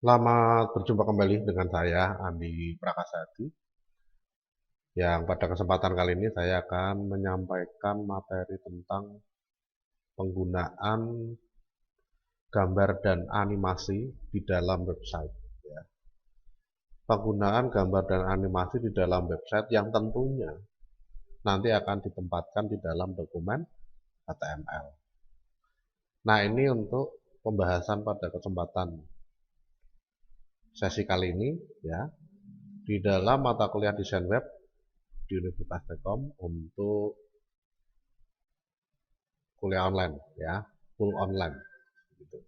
Selamat berjumpa kembali dengan saya, Andi Prakasadi, yang pada kesempatan kali ini saya akan menyampaikan materi tentang penggunaan gambar dan animasi di dalam website. Ya. Penggunaan gambar dan animasi di dalam website yang tentunya nanti akan ditempatkan di dalam dokumen HTML. Nah, ini untuk pembahasan pada kesempatan sesi kali ini, ya, di dalam mata kuliah desain web di Universitas Telkom untuk kuliah online, ya, full online gitu.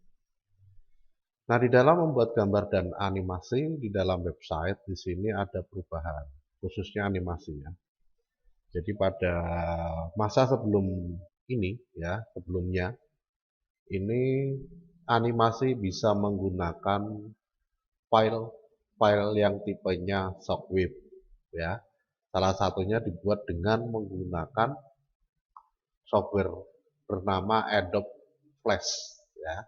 Nah, di dalam membuat gambar dan animasi di dalam website di sini ada perubahan, khususnya animasinya. Jadi pada masa sebelum ini, ya, sebelumnya ini animasi bisa menggunakan file yang tipenya Shockwave, ya. Salah satunya dibuat dengan menggunakan software bernama Adobe Flash, ya.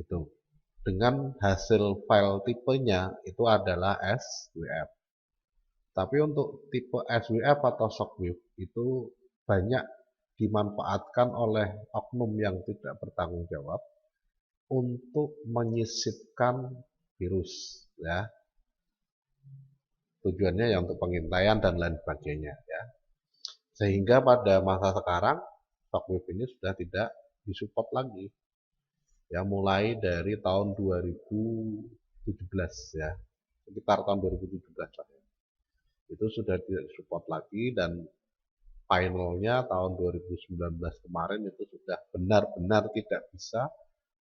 Itu dengan hasil file tipenya itu adalah SWF. Tapi untuk tipe SWF atau Shockwave itu banyak dimanfaatkan oleh oknum yang tidak bertanggung jawab untuk menyisipkan virus, ya. Tujuannya ya untuk pengintaian dan lain sebagainya, ya. Sehingga pada masa sekarang Shockwave ini sudah tidak disupport lagi, ya, mulai dari tahun 2017, ya, sekitar tahun 2017 ya. Itu sudah tidak disupport lagi dan finalnya tahun 2019 kemarin itu sudah benar-benar tidak bisa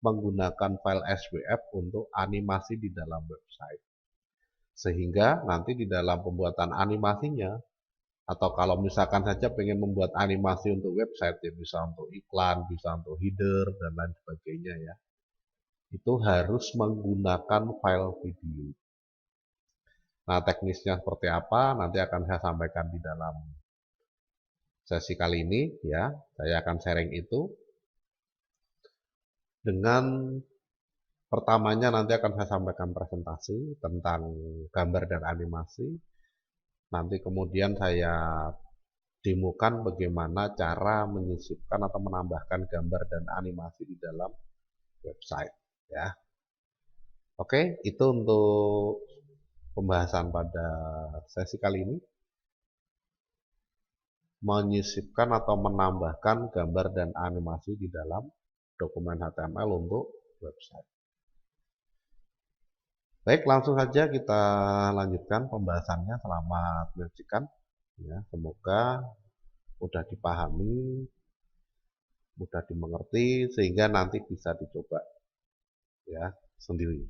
menggunakan file SWF untuk animasi di dalam website. Sehingga nanti di dalam pembuatan animasinya, atau kalau misalkan saja pengen membuat animasi untuk website, ya bisa untuk iklan, bisa untuk header, dan lain sebagainya, ya, itu harus menggunakan file video. Nah, teknisnya seperti apa nanti akan saya sampaikan di dalam sesi kali ini, ya. Saya akan sharing itu dengan pertamanya nanti akan saya sampaikan presentasi tentang gambar dan animasi. Nanti kemudian saya demokan bagaimana cara menyisipkan atau menambahkan gambar dan animasi di dalam website, ya. Oke, itu untuk pembahasan pada sesi kali ini. Menyisipkan atau menambahkan gambar dan animasi di dalam dokumen HTML untuk website. Baik, langsung saja kita lanjutkan pembahasannya. Selamat menyaksikan, ya. Semoga mudah dipahami, mudah dimengerti, sehingga nanti bisa dicoba, ya, sendiri.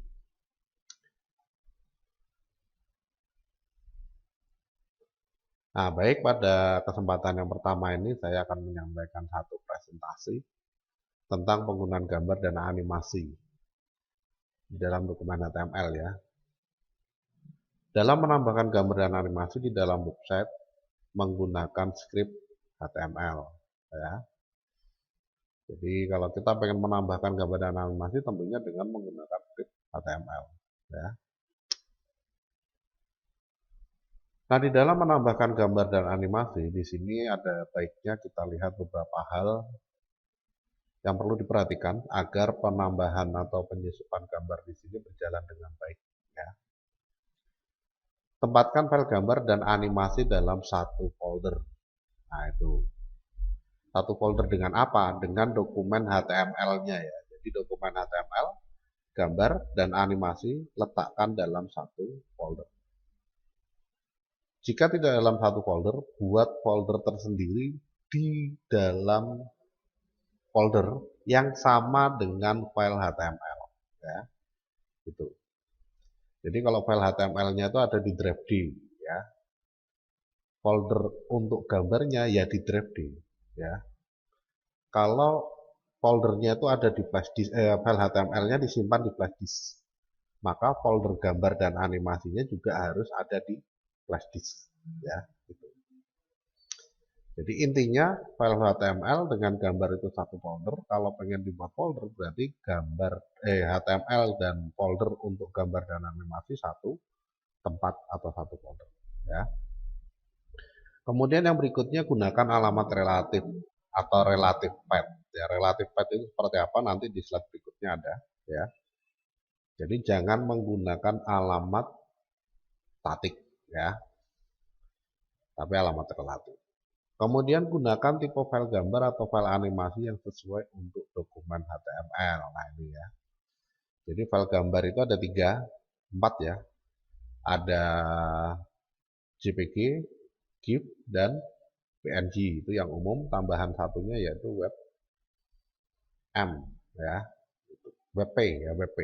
Nah, baik, pada kesempatan yang pertama ini saya akan menyampaikan satu presentasi tentang penggunaan gambar dan animasi di dalam dokumen HTML, ya. Dalam menambahkan gambar dan animasi di dalam website menggunakan script HTML, ya. Jadi kalau kita pengen menambahkan gambar dan animasi tentunya dengan menggunakan script HTML, ya. Nah, di dalam menambahkan gambar dan animasi di sini ada baiknya kita lihat beberapa hal yang perlu diperhatikan agar penambahan atau penyusupan gambar di sini berjalan dengan baik, ya. Tempatkan file gambar dan animasi dalam satu folder. Nah, itu. Satu folder dengan apa? Dengan dokumen HTML-nya, ya. Jadi dokumen HTML, gambar, dan animasi letakkan dalam satu folder. Jika tidak dalam satu folder, buat folder tersendiri di dalam folder yang sama dengan file HTML, ya. Gitu. Jadi kalau file HTML-nya itu ada di drive D, ya. Folder untuk gambarnya ya di drive D, ya. Kalau foldernya itu ada di flash disk, file HTML-nya disimpan di flash disk, maka folder gambar dan animasinya juga harus ada di flash disk, ya. Gitu. Jadi intinya file HTML dengan gambar itu satu folder. Kalau pengen dibuat folder berarti HTML dan folder untuk gambar dan animasi satu tempat atau satu folder. Ya. Kemudian yang berikutnya gunakan alamat relatif atau relative path. Ya, relative path itu seperti apa nanti di slide berikutnya ada. Ya. Jadi jangan menggunakan alamat statik, ya, tapi alamat relatif. Kemudian gunakan tipe file gambar atau file animasi yang sesuai untuk dokumen HTML. Nah ini ya. Jadi file gambar itu ada 4 ya. Ada JPG, GIF, dan PNG. Itu yang umum. Tambahan satunya yaitu WebM ya. WebP ya, WebP.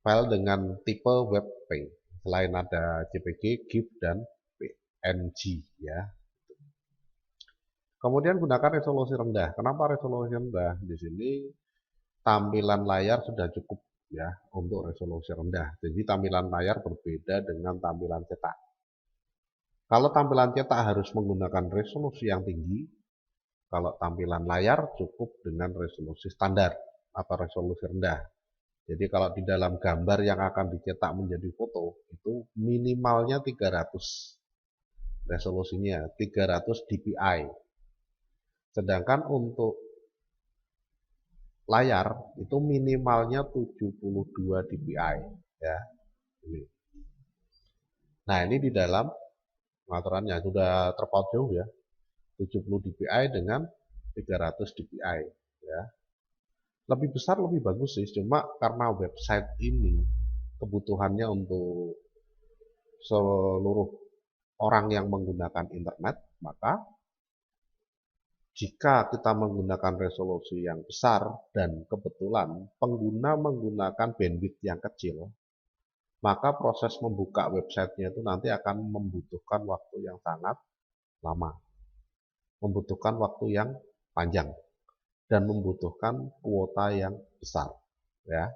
File dengan tipe WebP. Selain ada JPG, GIF, dan PNG ya. Kemudian gunakan resolusi rendah. Kenapa resolusi rendah? Di sini tampilan layar sudah cukup ya untuk resolusi rendah. Jadi tampilan layar berbeda dengan tampilan cetak. Kalau tampilan cetak harus menggunakan resolusi yang tinggi, kalau tampilan layar cukup dengan resolusi standar atau resolusi rendah. Jadi kalau di dalam gambar yang akan dicetak menjadi foto, itu minimalnya 300 resolusinya, 300 dpi. Sedangkan untuk layar itu minimalnya 72 dpi ya. Ini. Nah, ini di dalam pengaturannya sudah terpaut jauh ya. 70 dpi dengan 300 dpi ya. Lebih besar lebih bagus sih, cuma karena website ini kebutuhannya untuk seluruh orang yang menggunakan internet, maka jika kita menggunakan resolusi yang besar dan kebetulan pengguna menggunakan bandwidth yang kecil, maka proses membuka websitenya itu nanti akan membutuhkan waktu yang sangat lama, membutuhkan waktu yang panjang, dan membutuhkan kuota yang besar. Ya,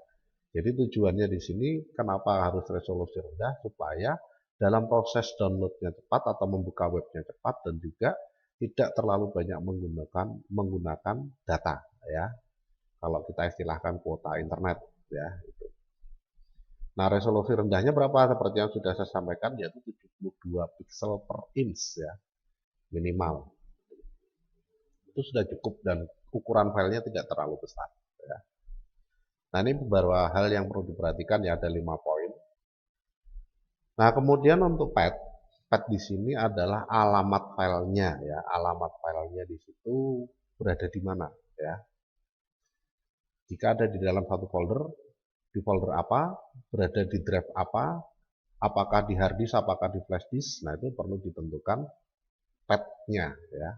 jadi tujuannya di sini kenapa harus resolusi rendah supaya dalam proses downloadnya cepat atau membuka webnya cepat dan juga tidak terlalu banyak menggunakan data ya. Kalau kita istilahkan kuota internet ya itu. Nah, resolusi rendahnya berapa? Seperti yang sudah saya sampaikan yaitu 72 pixel per inch ya. Minimal. Itu sudah cukup dan ukuran filenya tidak terlalu besar ya. Nah, ini beberapa hal yang perlu diperhatikan ya, ada 5 poin. Nah, kemudian untuk path di sini adalah alamat filenya ya. Alamat filenya di situ berada di mana ya. Jika ada di dalam satu folder, di folder apa, berada di drive apa, apakah di hard disk, apakah di flash disk. Nah, itu perlu ditentukan path-nya ya.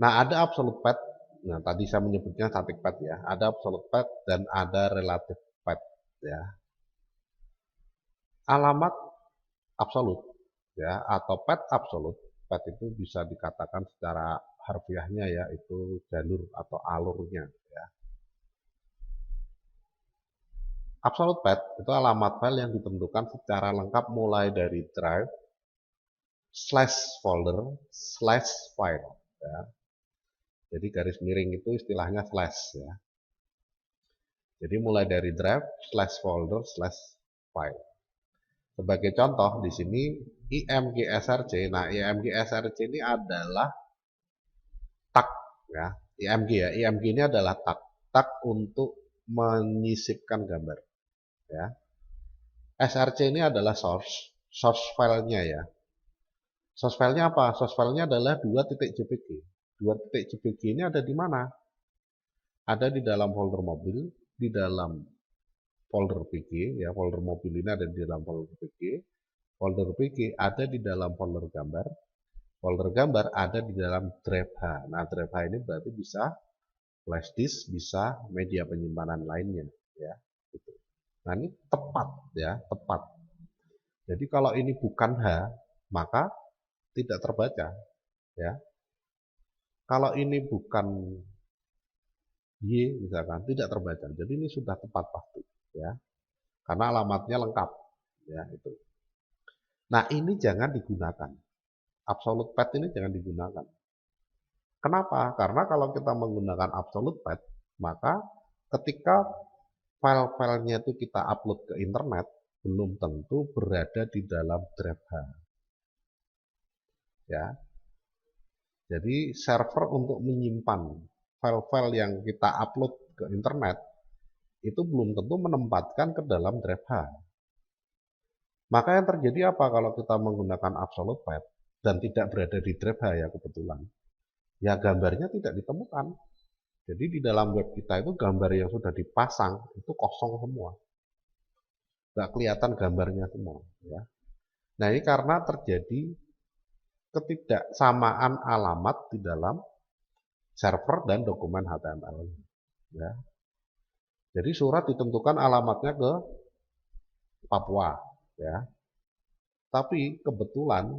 Nah, ada absolute path. Nah, tadi saya menyebutnya static path ya. Ada absolute path dan ada relative path ya. Alamat absolut ya atau path absolut. Path itu bisa dikatakan secara harfiahnya ya itu jalur atau alurnya ya. Absolute path itu alamat file yang ditentukan secara lengkap mulai dari drive /folder /file ya. Jadi garis miring itu istilahnya slash ya. Jadi mulai dari drive /folder /file. Sebagai contoh di sini imgsrc. Nah, imgsrc ini adalah tag ya. IMG ya. IMG ini adalah tag untuk menyisipkan gambar ya. SRC ini adalah source filenya ya. Source filenya apa? Source filenya adalah 2.jpg. 2.jpg ini ada di mana? Ada di dalam folder mobil, di dalam folder PG ya. Folder mobil ini ada di dalam folder PG. Folder PG ada di dalam folder gambar. Folder gambar ada di dalam drive H. Nah, drive H ini berarti bisa flash disk, bisa media penyimpanan lainnya ya. Gitu. Nah, ini tepat ya, tepat. Jadi kalau ini bukan H, maka tidak terbaca ya. Kalau ini bukan Y misalkan tidak terbaca. Jadi ini sudah tepat pasti ya. Karena alamatnya lengkap ya itu. Nah, ini jangan digunakan. absolute path ini jangan digunakan. Kenapa? Karena kalau kita menggunakan absolute path, maka ketika file-filenya itu kita upload ke internet, belum tentu berada di dalam drive H. Ya. Jadi server untuk menyimpan file-file yang kita upload ke internet itu belum tentu menempatkan ke dalam drive H. Maka yang terjadi apa kalau kita menggunakan absolute path dan tidak berada di drive H ya kebetulan? Ya gambarnya tidak ditemukan. Jadi di dalam web kita itu gambar yang sudah dipasang itu kosong semua. Nggak kelihatan gambarnya semua. Ya. Nah ini karena terjadi ketidaksamaan alamat di dalam server dan dokumen HTML. Ya. Jadi surat ditentukan alamatnya ke Papua. Ya. Tapi kebetulan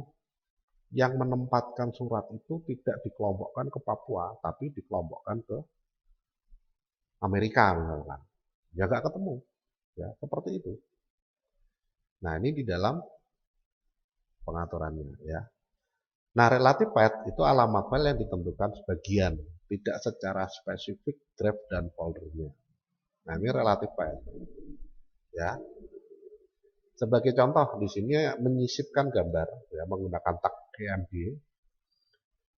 yang menempatkan surat itu tidak dikelompokkan ke Papua, tapi dikelompokkan ke Amerika misalkan. Ya nggak ketemu. Ya, seperti itu. Nah, ini di dalam pengaturannya ya. Nah, relative path itu alamat file yang ditentukan sebagian, tidak secara spesifik drive dan foldernya. Nah, ini relative path. Ya. Sebagai contoh di sini menyisipkan gambar ya menggunakan tag kmd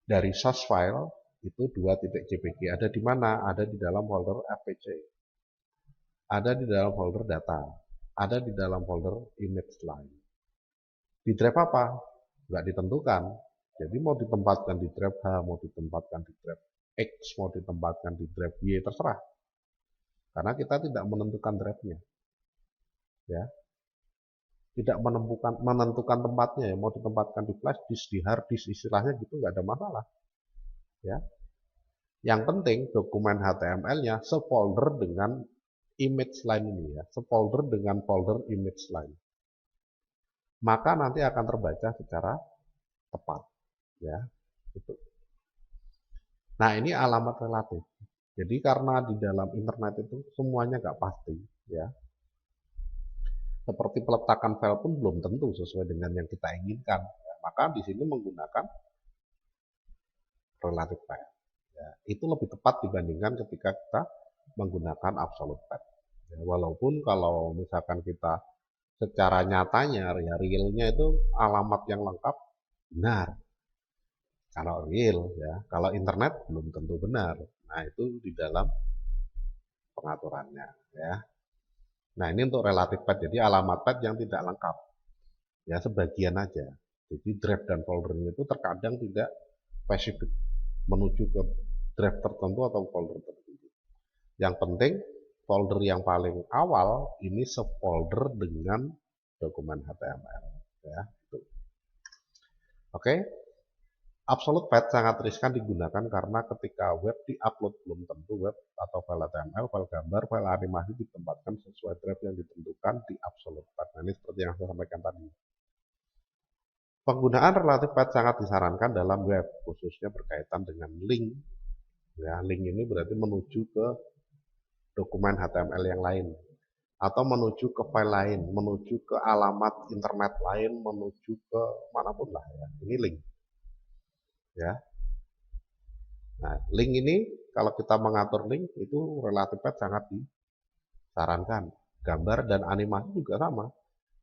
dari source file itu 2.jpg ada di mana? Ada di dalam folder fpc. Ada di dalam folder data. Ada di dalam folder image line. Di drive apa? Nggak ditentukan. Jadi mau ditempatkan di drive H, mau ditempatkan di drive X, mau ditempatkan di drive Y, terserah. Karena kita tidak menentukan drive-nya. Ya. Tidak menentukan tempatnya ya, mau ditempatkan di flash disk, di hard disk, istilahnya gitu nggak ada masalah. Ya. Yang penting dokumen HTML-nya sefolder dengan image line ini ya, sefolder dengan folder image line. Maka nanti akan terbaca secara tepat ya. Itu. Nah, ini alamat relatif. Jadi karena di dalam internet itu semuanya nggak pasti ya. Seperti peletakan file pun belum tentu sesuai dengan yang kita inginkan. Ya, maka di sini menggunakan relative path. Ya, itu lebih tepat dibandingkan ketika kita menggunakan absolute path. Ya, walaupun kalau misalkan kita secara nyatanya, ya realnya itu alamat yang lengkap benar. Kalau real, ya, kalau internet belum tentu benar. Nah itu di dalam pengaturannya, ya. Nah ini untuk relative path, jadi alamat path yang tidak lengkap, ya sebagian aja. Jadi drive dan foldernya itu terkadang tidak spesifik menuju ke drive tertentu atau folder tertentu. Yang penting folder yang paling awal ini sefolder dengan dokumen HTML, ya. Oke. Absolute path sangat riskan digunakan karena ketika web diupload belum tentu web atau file HTML, file gambar, file animasi ditempatkan sesuai drive yang ditentukan di absolute path. Nah, ini seperti yang saya sampaikan tadi. Penggunaan relative path sangat disarankan dalam web, khususnya berkaitan dengan link. Ya, link ini berarti menuju ke dokumen HTML yang lain atau menuju ke file lain, menuju ke alamat internet lain, menuju ke manapun lah ya. Ini link. Ya. Nah, link ini kalau kita mengatur link itu relative path sangat disarankan. Gambar dan animasi juga sama,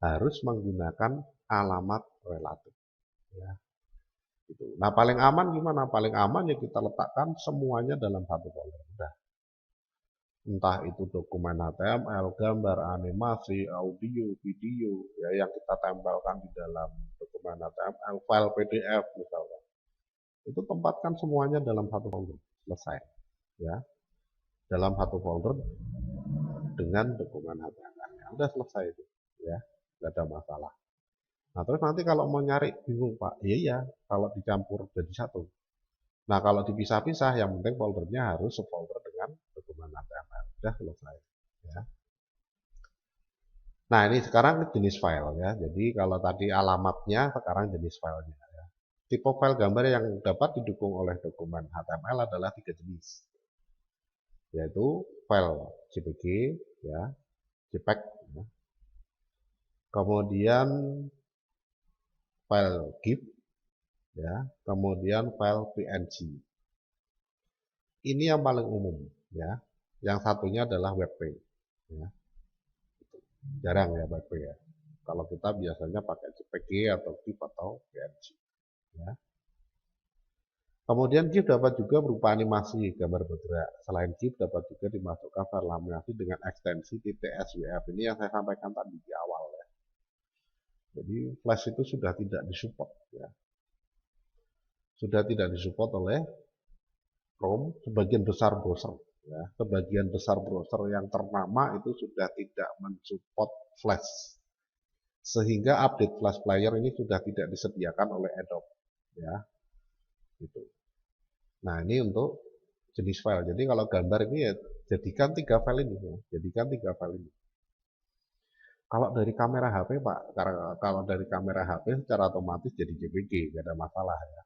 harus menggunakan alamat relatif. Ya, gitu. Nah, paling aman gimana? Paling aman ya kita letakkan semuanya dalam satu folder. Udah. Entah itu dokumen HTML, gambar, animasi, audio, video, ya yang kita tempelkan di dalam dokumen HTML, file PDF misalnya. Itu tempatkan semuanya dalam satu folder. Selesai. Ya. Dalam satu folder dengan dokumen HTML-nya. Udah selesai itu, ya, nggak ada masalah. Nah, terus nanti kalau mau nyari bingung Pak, iya, kalau dicampur jadi satu. Nah, kalau dipisah-pisah, yang penting foldernya harus sefolder dengan dokumen HTML. Udah selesai, ya. Nah, ini sekarang jenis file ya. Jadi kalau tadi alamatnya, sekarang jenis filenya. Ya. Tipe file gambar yang dapat didukung oleh dokumen HTML adalah 3 jenis, yaitu file JPG, ya, JPEG, ya. Kemudian file GIF, ya. Kemudian file PNG. Ini yang paling umum, ya. Yang satunya adalah WebP, ya. Jarang ya WebP ya. Kalau kita biasanya pakai JPG atau GIF atau PNG, ya. Kemudian GIF dapat juga berupa animasi gambar bergerak. Selain GIF dapat juga dimasukkan file animasi dengan ekstensi .swf. Ini yang saya sampaikan tadi di awal ya. Jadi Flash itu sudah tidak disupport ya. Sudah tidak disupport oleh Chrome, sebagian besar browser ya. Sebagian besar browser yang ternama itu sudah tidak mensupport Flash. Sehingga update Flash Player ini sudah tidak disediakan oleh Adobe ya. Gitu. Nah, ini untuk jenis file. Jadi kalau gambar ini ya jadikan 3 file ini ya. Jadikan 3 file ini. Kalau dari kamera HP Pak, kalau dari kamera HP secara otomatis jadi JPG, nggak ada masalah ya.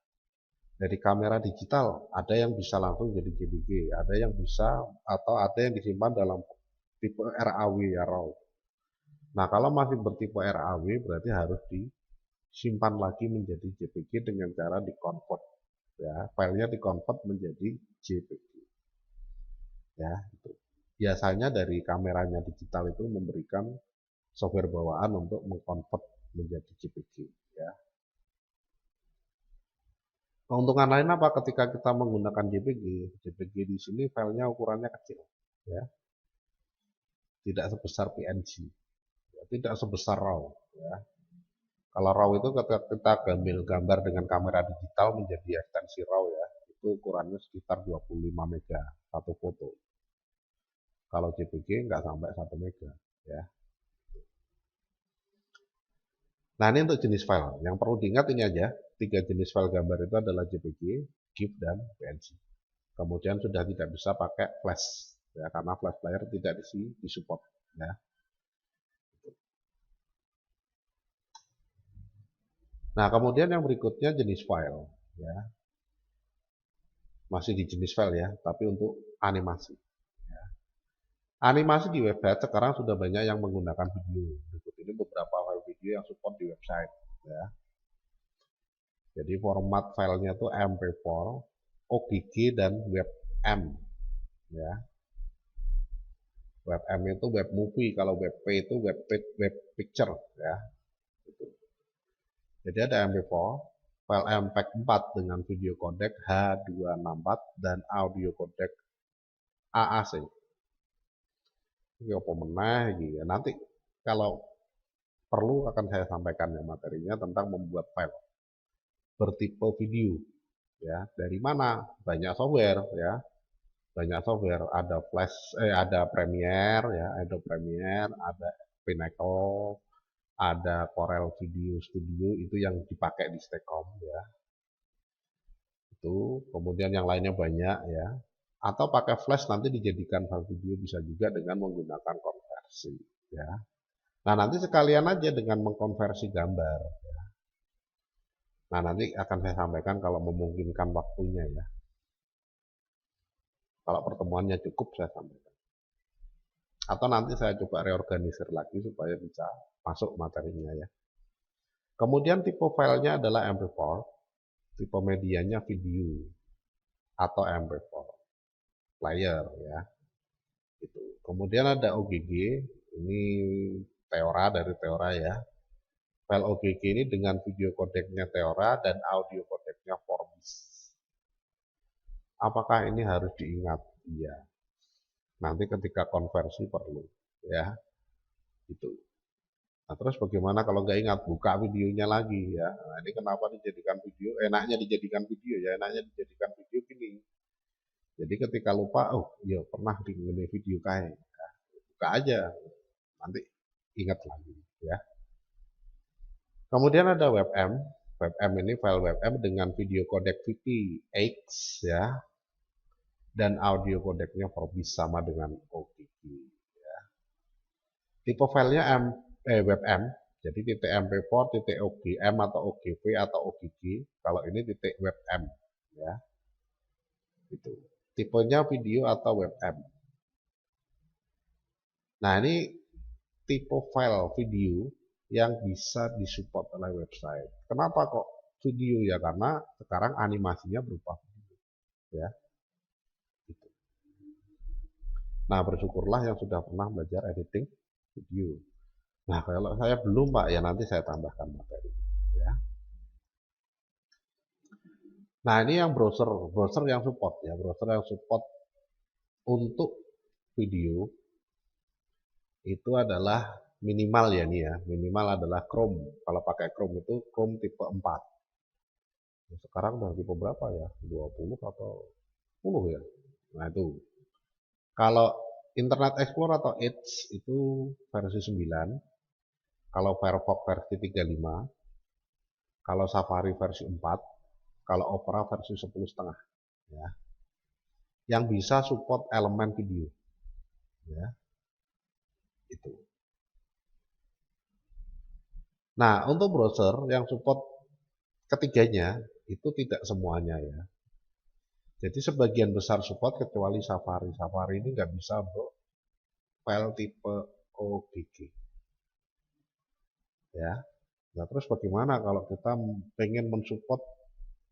Dari kamera digital ada yang bisa langsung jadi JPG, ada yang bisa atau ada yang disimpan dalam tipe RAW ya RAW. Nah, kalau masih bertipe RAW berarti harus disimpan lagi menjadi JPG dengan cara di-convert ya, filenya di-convert menjadi JPG. Ya, itu. Biasanya dari kameranya digital itu memberikan software bawaan untuk mengkonvert menjadi JPG ya. Keuntungan lain apa ketika kita menggunakan JPG? JPG di sini filenya ukurannya kecil ya. Tidak sebesar PNG, ya, tidak sebesar RAW ya. Kalau RAW itu ketika kita ambil gambar dengan kamera digital menjadi ekstensi RAW ya, itu ukurannya sekitar 25 mega satu foto. Kalau JPG nggak sampai 1 mega ya. Nah, ini untuk jenis file. Yang perlu diingat ini aja, 3 jenis file gambar itu adalah JPG, GIF, dan PNG. Kemudian sudah tidak bisa pakai Flash, ya, karena Flash Player tidak disupport. Ya. Nah, kemudian yang berikutnya jenis file. Ya. Masih di jenis file ya, tapi untuk animasi. Ya. Animasi di website sekarang sudah banyak yang menggunakan video. Berikut ini beberapa file video yang support di website. Ya. Jadi format filenya itu MP4, OGG, dan WebM. Ya. WebM itu web movie, kalau WebP itu web picture. Ya. Gitu. Jadi ada MP4, file MPEG 4 dengan video codec H264 dan audio codec AAC. Ini apa meneh gitu. Nanti kalau perlu akan saya sampaikan ya materinya tentang membuat file bertipe video. Ya, dari mana? Banyak software ya. Banyak software, ada Flash, ada Premiere ya, ada Premiere, ada Pinnacle, ada Corel Video Studio, itu yang dipakai di Stekom ya. Itu, kemudian yang lainnya banyak ya. Atau pakai Flash nanti dijadikan file video bisa juga dengan menggunakan konversi ya. Nah, nanti sekalian aja dengan mengkonversi gambar ya. Nah, nanti akan saya sampaikan kalau memungkinkan waktunya ya. Kalau pertemuannya cukup saya sampaikan. Atau nanti saya coba reorganisir lagi supaya bisa masuk materinya ya. Kemudian tipe filenya adalah MP4, tipe medianya video atau MP4 player ya. Itu. Kemudian ada OGG, ini Theora dari Theora ya. File OGG ini dengan video codecnya Theora dan audio codecnya Vorbis. Apakah ini harus diingat? Iya. Nanti ketika konversi perlu ya. Itu. Nah, terus bagaimana kalau nggak ingat? Buka videonya lagi ya. Nah, ini kenapa dijadikan video? Enaknya dijadikan video ya. Enaknya dijadikan video gini. Jadi ketika lupa, oh iya pernah di video kayak. Ya, buka aja. Nanti ingat lagi ya. Kemudian ada WebM. WebM ini file WebM dengan video codec VPX ya. Dan audio codecnya Vorbis sama dengan OGG ya. Tipe filenya WebM. Jadi titik MP4, titik OGM atau OGV atau OGG. Kalau ini titik WebM ya. Itu. Tipenya video atau WebM. Nah, ini tipe file video yang bisa disupport oleh website. Kenapa kok video ya, karena sekarang animasinya berupa video ya. Gitu. Nah, bersyukurlah yang sudah pernah belajar editing video. Nah, kalau saya belum Pak, ya nanti saya tambahkan materi ya. Nah, ini yang browser yang support ya, browser yang support untuk video itu adalah minimal ya nih ya, minimal adalah Chrome. Kalau pakai Chrome itu Chrome tipe 4. Sekarang udah tipe berapa ya? 20 atau 10 ya? Nah itu. Kalau Internet Explorer atau Edge itu versi 9. Kalau Firefox versi 35. Kalau Safari versi 4. Kalau Opera versi 10,5. Ya. Yang bisa support elemen video. Ya. Itu. Nah, untuk browser yang support ketiganya itu tidak semuanya ya. Jadi sebagian besar support kecuali Safari. Safari ini nggak bisa untuk file tipe OGG. Ya. Nah, terus bagaimana kalau kita pengen mensupport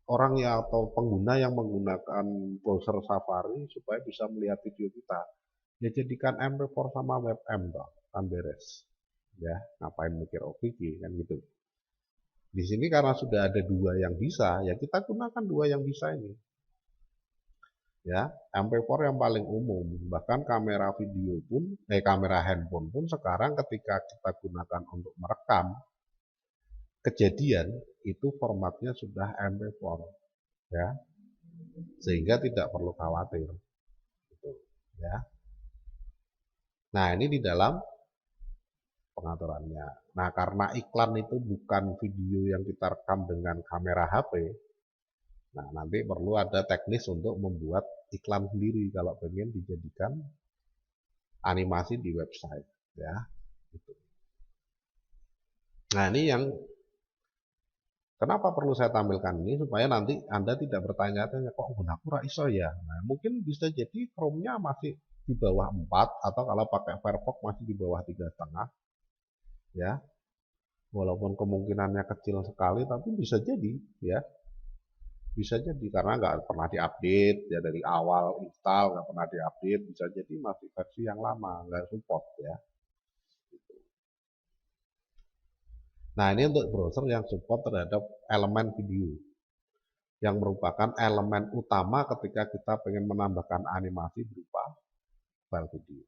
orang yang atau pengguna yang menggunakan browser Safari supaya bisa melihat video kita? Ya jadikan MP4 sama WebM toh, kan beres. Ya, ngapain mikir OGG kan gitu. Di sini karena sudah ada dua yang bisa, ya kita gunakan dua yang bisa ini. Ya, MP4 yang paling umum, bahkan kamera video pun, kamera handphone pun sekarang ketika kita gunakan untuk merekam kejadian itu formatnya sudah MP4, ya, sehingga tidak perlu khawatir, gitu, ya. Nah ini di dalam pengaturannya. Nah karena iklan itu bukan video yang kita rekam dengan kamera HP, nah nanti perlu ada teknis untuk membuat iklan sendiri kalau pengen dijadikan animasi di website, ya. Gitu. Nah ini yang kenapa perlu saya tampilkan ini supaya nanti Anda tidak bertanya-tanya kok gunaku ra iso ya. Nah, mungkin bisa jadi Chrome-nya masih di bawah 4 atau kalau pakai Firefox masih di bawah 3,5 ya. Walaupun kemungkinannya kecil sekali tapi bisa jadi ya. Bisa jadi karena nggak pernah diupdate ya dari awal install nggak pernah diupdate, bisa jadi masih versi yang lama nggak support ya. Nah ini untuk browser yang support terhadap elemen video yang merupakan elemen utama ketika kita pengen menambahkan animasi berupa file video.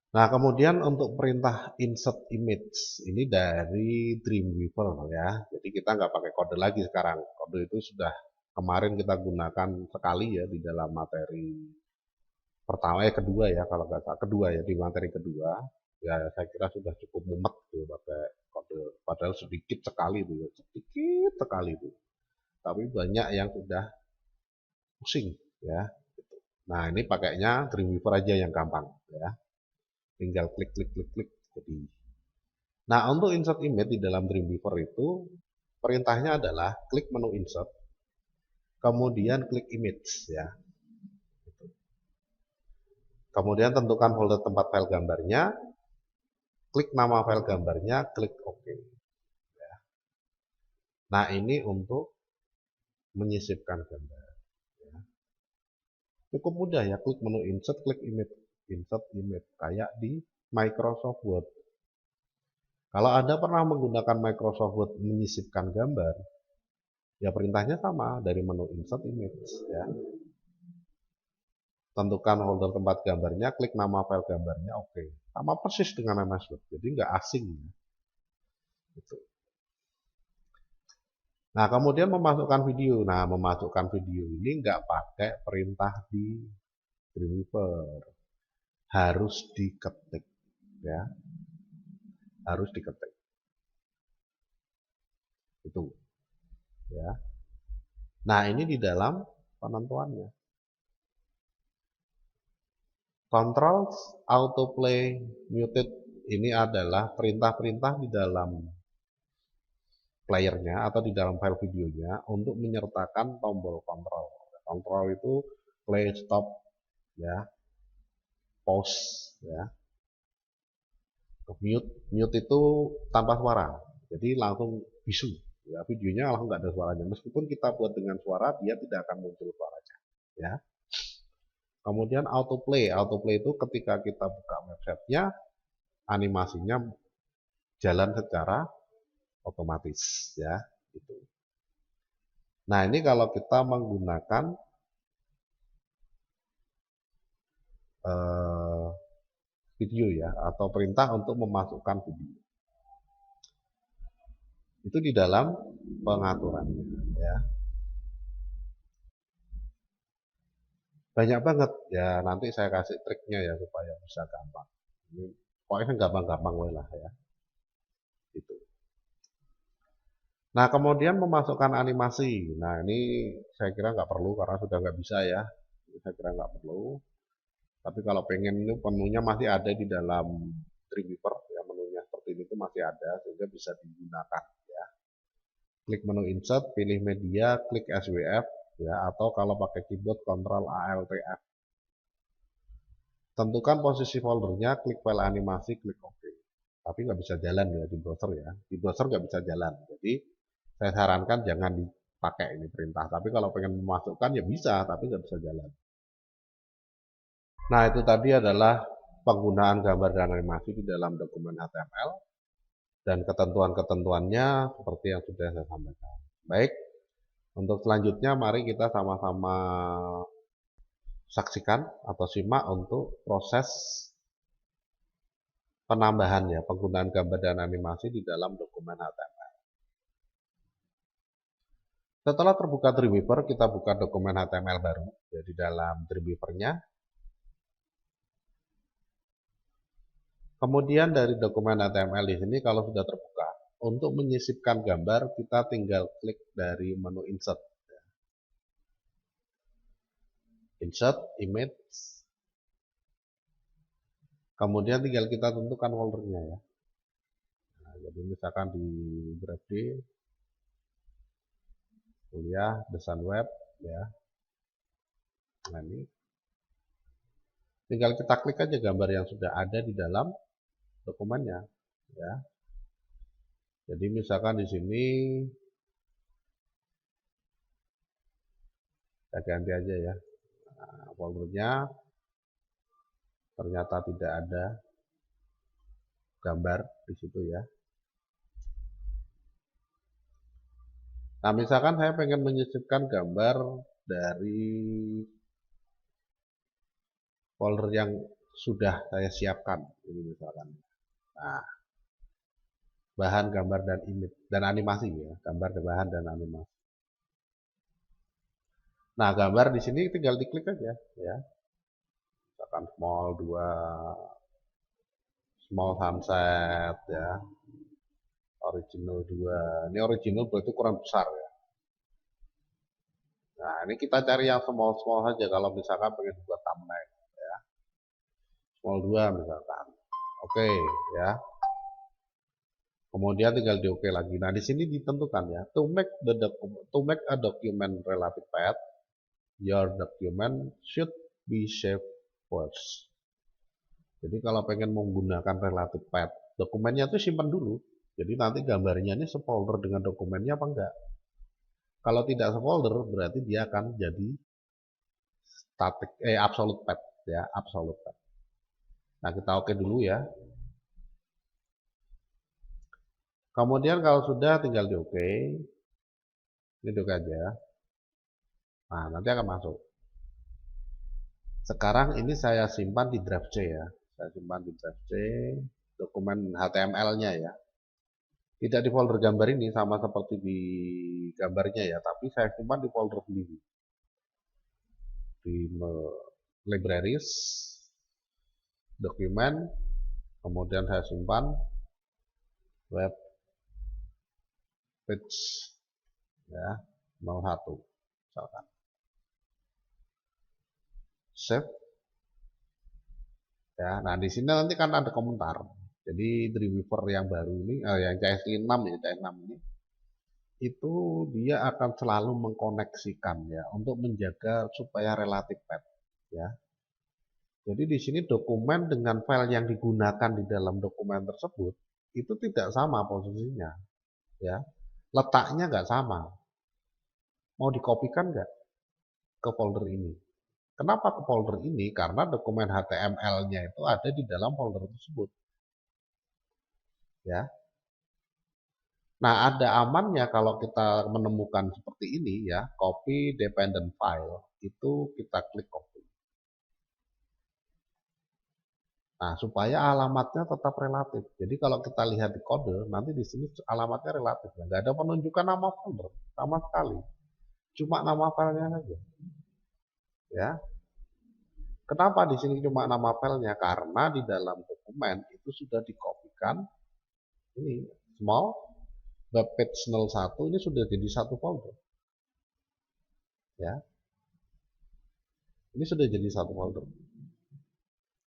Nah kemudian untuk perintah insert image ini dari Dreamweaver ya. Jadi kita nggak pakai kode lagi sekarang. Kode itu sudah kemarin kita gunakan sekali ya di dalam materi pertama kedua ya kalau nggak salah kedua ya di materi kedua ya saya kira sudah cukup mumet tuh pakai kode padahal sedikit sekali tuh ya, sedikit sekali tuh tapi banyak yang sudah pusing ya. Nah ini pakainya Dreamweaver aja yang gampang ya, tinggal klik klik klik klik jadi. Nah untuk insert image di dalam Dreamweaver itu perintahnya adalah klik menu insert kemudian klik image ya. Kemudian tentukan folder tempat file gambarnya, klik nama file gambarnya, klik OK. Ya. Nah ini untuk menyisipkan gambar. Ya. Cukup mudah ya, klik menu insert, klik insert image, kayak di Microsoft Word. Kalau Anda pernah menggunakan Microsoft Word menyisipkan gambar, ya perintahnya sama dari menu insert image. Ya. Tentukan folder tempat gambarnya, klik nama file gambarnya, OK. Sama persis dengan MS Word, jadi nggak asing. Gitu. Nah, kemudian memasukkan video. Nah, memasukkan video ini nggak pakai perintah di Dreamweaver. Harus diketik. Ya. Harus diketik. Itu. Ya. Nah, ini di dalam penentuannya. Control autoplay muted ini adalah perintah-perintah di dalam playernya atau di dalam file videonya untuk menyertakan tombol kontrol. Kontrol itu play, stop, ya, pause, ya. Mute itu tanpa suara, jadi langsung bisu, Ya, videonya langsung nggak ada suaranya. Meskipun kita buat dengan suara, dia tidak akan muncul suaranya. Ya. Kemudian autoplay itu ketika kita buka websitenya, animasinya jalan secara otomatis, ya. Gitu. Nah, ini kalau kita menggunakan video ya, atau perintah untuk memasukkan video. Itu di dalam pengaturannya, ya. Banyak banget ya, nanti saya kasih triknya ya supaya bisa gampang. Ini pokoknya gampang-gampang lah ya. Gitu. Nah, kemudian memasukkan animasi. Nah, ini saya kira nggak perlu karena sudah nggak bisa ya. Ini saya kira nggak perlu. Tapi kalau pengen ini menunya masih ada di dalam Dreamweaver ya, menunya seperti ini itu masih ada sehingga bisa digunakan ya. Klik menu insert, pilih media, klik SWF ya, atau kalau pakai keyboard Ctrl Alt F. Tentukan posisi foldernya, klik file animasi, klik OK. Tapi nggak bisa jalan ya di browser ya. Di browser nggak bisa jalan. Jadi saya sarankan jangan dipakai ini perintah. Tapi kalau pengen memasukkan ya bisa, tapi nggak bisa jalan. Nah, itu tadi adalah penggunaan gambar dan animasi di dalam dokumen HTML dan ketentuan-ketentuannya seperti yang sudah saya sampaikan. Baik, untuk selanjutnya mari kita sama-sama saksikan atau simak untuk proses penambahan ya, penggunaan gambar dan animasi di dalam dokumen HTML. Setelah terbuka Dreamweaver, kita buka dokumen HTML baru. Ya, di dalam Dreamweaver-nya. Kemudian dari dokumen HTML di sini kalau sudah terbuka, untuk menyisipkan gambar kita tinggal klik dari menu insert. Insert, image. Kemudian tinggal kita tentukan foldernya ya. Nah, jadi misalkan di Graph.d, kuliah, desain web ya. Nah, ini tinggal kita klik aja gambar yang sudah ada di dalam dokumennya ya. Jadi misalkan di sini kita ganti aja ya. Nah, foldernya ternyata tidak ada gambar di situ ya. Nah, misalkan saya pengen menyisipkan gambar dari folder yang sudah saya siapkan ini misalkan. Nah, bahan, gambar, dan image dan animasi ya, gambar, bahan, dan animasi. Nah, gambar di sini tinggal diklik aja ya. Misalkan small sunset ya, original 2. Ini original berarti kurang besar ya. Nah, ini kita cari yang small saja kalau misalkan pengen buat thumbnail ya. Small 2 misalkan. Oke ya. Kemudian tinggal di OK lagi. Nah, di sini ditentukan ya, to make a document relative path, your document should be saved first. Jadi kalau pengen menggunakan relative path, dokumennya itu simpan dulu. Jadi nanti gambarnya ini sefolder dengan dokumennya apa enggak. Kalau tidak sefolder berarti dia akan jadi absolute path ya, absolute path. Nah, kita OK dulu ya. Kemudian kalau sudah tinggal di OK. Ini dok aja. Nah, nanti akan masuk. Sekarang ini saya simpan di drive C ya. Saya simpan di drive C dokumen HTML-nya ya. Tidak di folder gambar ini sama seperti di gambarnya ya, tapi saya simpan di folder sendiri. Di libraries, dokumen, kemudian saya simpan web page ya 01 misalkan. Save ya. Nah, di sini nanti kan ada komentar. Jadi Dreamweaver yang baru ini yang CS6 ya, CS6 ini itu dia akan selalu mengkoneksikan ya untuk menjaga supaya relatif path ya. Jadi di sini dokumen dengan file yang digunakan di dalam dokumen tersebut itu tidak sama posisinya ya. letaknya nggak sama. Mau dikopikan nggak ke folder ini? Kenapa ke folder ini? Karena dokumen HTML-nya itu ada di dalam folder tersebut. Ya. Nah, ada amannya kalau kita menemukan seperti ini ya, copy dependent file, itu kita klik copy. Nah, supaya alamatnya tetap relatif. Jadi kalau kita lihat di kode, nanti di sini alamatnya relatif. Nggak ada penunjukan nama folder sama sekali. Cuma nama filenya saja. Ya. Kenapa di sini cuma nama filenya? Karena di dalam dokumen itu sudah dikopikan ini small webpage 01 ini sudah jadi satu folder. Ya. Ini sudah jadi satu folder.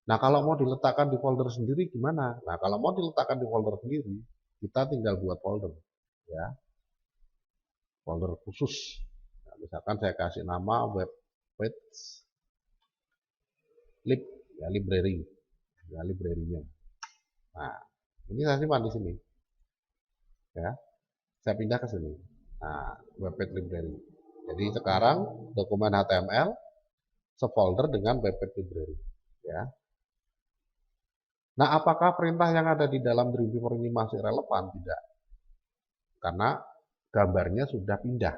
Nah, kalau mau diletakkan di folder sendiri gimana? Nah, kalau mau diletakkan di folder sendiri, kita tinggal buat folder, ya, folder khusus. Nah, misalkan saya kasih nama web page lib, ya, library, ya, library-nya. Nah, ini saya simpan di sini, ya. Saya pindah ke sini. Nah, web page library. Jadi sekarang dokumen HTML sefolder dengan web page library, ya. Nah, apakah perintah yang ada di dalam Dreamweaver ini masih relevan? Tidak. Karena gambarnya sudah pindah,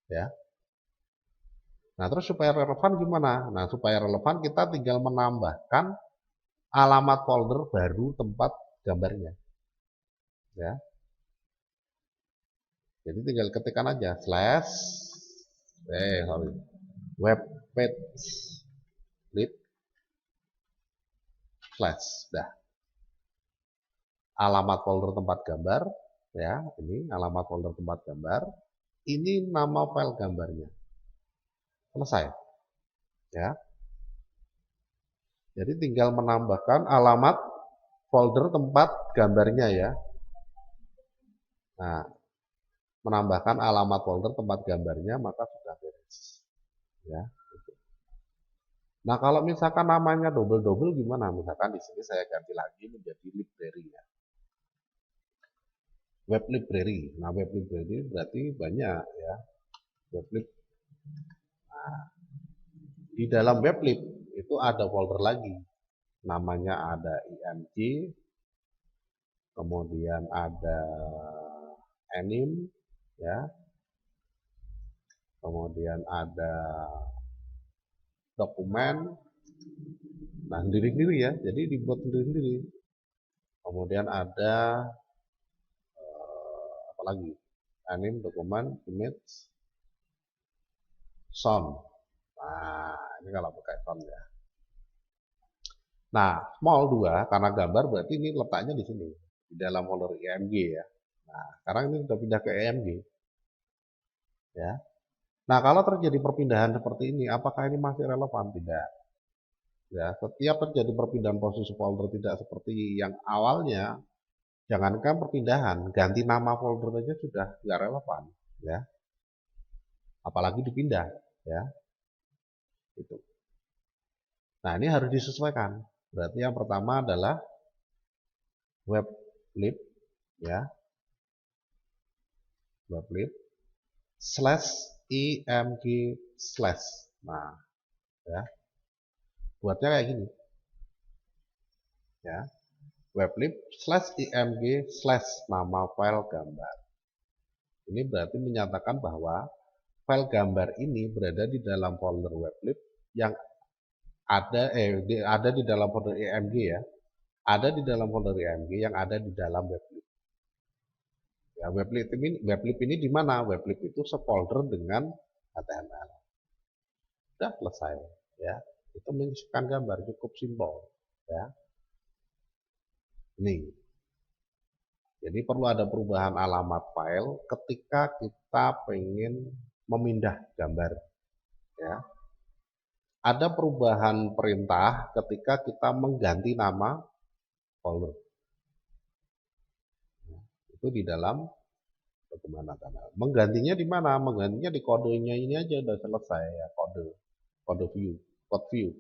ya. Nah, terus supaya relevan gimana? Nah, supaya relevan kita tinggal menambahkan alamat folder baru tempat gambarnya, ya. Jadi tinggal ketikkan aja web page lib slash, dah. Alamat folder tempat gambar, ya. Ini alamat folder tempat gambar. Ini nama file gambarnya. Selesai, ya. Jadi tinggal menambahkan alamat folder tempat gambarnya, ya. Nah, menambahkan alamat folder tempat gambarnya maka sudah beres, ya. Nah, kalau misalkan namanya double-double gimana? Misalkan di sini saya ganti lagi menjadi library, ya. Web library. Nah, web library berarti banyak, ya. Web lib. Nah, di dalam web lib itu ada folder lagi. Namanya ada img, kemudian ada anim, ya. Kemudian ada dokumen. Nah, sendiri-sendiri, ya. Jadi dibuat sendiri-sendiri. Kemudian ada apa lagi? Anim, dokumen, image, sound. Nah, ini kalau pakai sound, ya. Nah, small 2 karena gambar berarti ini letaknya di sini di dalam folder img, ya. Nah, sekarang ini sudah pindah ke img, ya. Nah, kalau terjadi perpindahan seperti ini, apakah ini masih relevan? Tidak. Ya, setiap terjadi perpindahan posisi folder tidak seperti yang awalnya, jangankan perpindahan, ganti nama folder aja sudah nggak relevan, ya. Apalagi dipindah, ya. Itu. Nah, ini harus disesuaikan. Berarti yang pertama adalah web lib, ya. Web lib slash img slash. Nah, ya. Buatnya kayak gini, ya. Weblib slash img slash nama file gambar. Ini berarti menyatakan bahwa file gambar ini berada di dalam folder weblib yang ada di dalam folder img, ya. Ada di dalam folder img yang ada di dalam weblib. Ya, weblib ini di mana? Weblib itu sefolder dengan HTML. Sudah selesai, ya. Itu menyisipkan gambar cukup simpel, ya. Ini. Jadi perlu ada perubahan alamat file ketika kita pengen memindah gambar, ya. Ada perubahan perintah ketika kita mengganti nama folder. Itu di dalam dokumen HTML. Menggantinya di mana? Menggantinya di kodenya ini aja udah selesai, ya, kode view, code view.